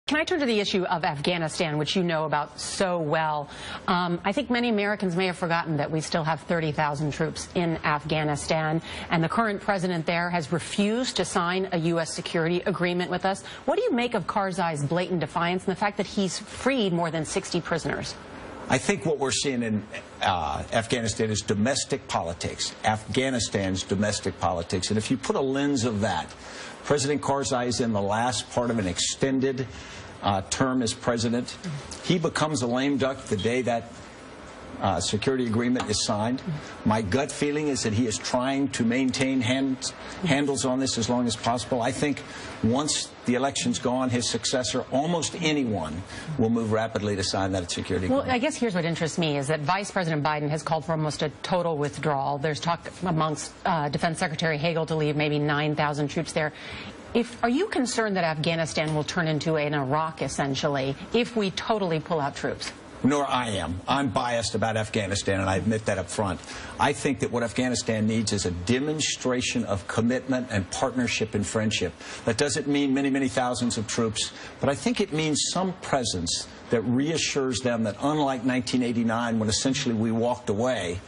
Can I turn to the issue of Afghanistan, which you know about so well? I think many Americans may have forgotten that we still have 30,000 troops in Afghanistan, and the current president there has refused to sign a U.S. security agreement with us. What do you make of Karzai's blatant defiance and the fact that he's freed more than 60 prisoners? I think what we're seeing in Afghanistan is domestic politics, Afghanistan's domestic politics. And if you put a lens of that, President Karzai is in the last part of an extended term as president. He becomes a lame duck the day that security agreement is signed. My gut feeling is that he is trying to maintain handles on this as long as possible. I think once the election's gone, his successor, almost anyone, will move rapidly to sign that security agreement. Well, I guess here's what interests me is that Vice President Biden has called for almost a total withdrawal. There's talk amongst Defense Secretary Hagel to leave maybe 9,000 troops there. Are you concerned that Afghanistan will turn into an Iraq, essentially, if we totally pull out troops? Nor I am. I'm biased about Afghanistan, and I admit that up front. I think that what Afghanistan needs is a demonstration of commitment and partnership and friendship. That doesn't mean many, many thousands of troops, but I think it means some presence that reassures them that unlike 1989, when essentially we walked away,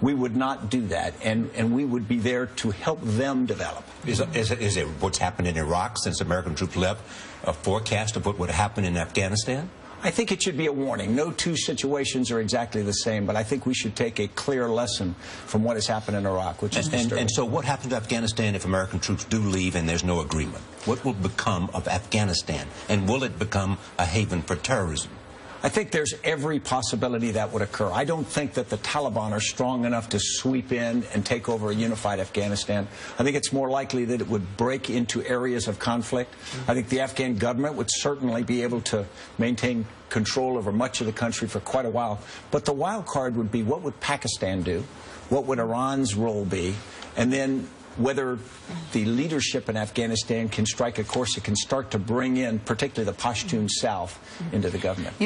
we would not do that, and we would be there to help them develop. Is it what's happened in Iraq since American troops left a forecast of what would happen in Afghanistan? I think it should be a warning. No two situations are exactly the same, but I think we should take a clear lesson from what has happened in Iraq, which is disturbing. And so what happens to Afghanistan if American troops do leave and there's no agreement? What will become of Afghanistan? And will it become a haven for terrorism? I think there's every possibility that would occur. I don't think that the Taliban are strong enough to sweep in and take over a unified Afghanistan. I think it's more likely that it would break into areas of conflict. I think the Afghan government would certainly be able to maintain control over much of the country for quite a while. But the wild card would be, what would Pakistan do? What would Iran's role be? And then whether the leadership in Afghanistan can strike a course that can start to bring in, particularly the Pashtun South, into the government.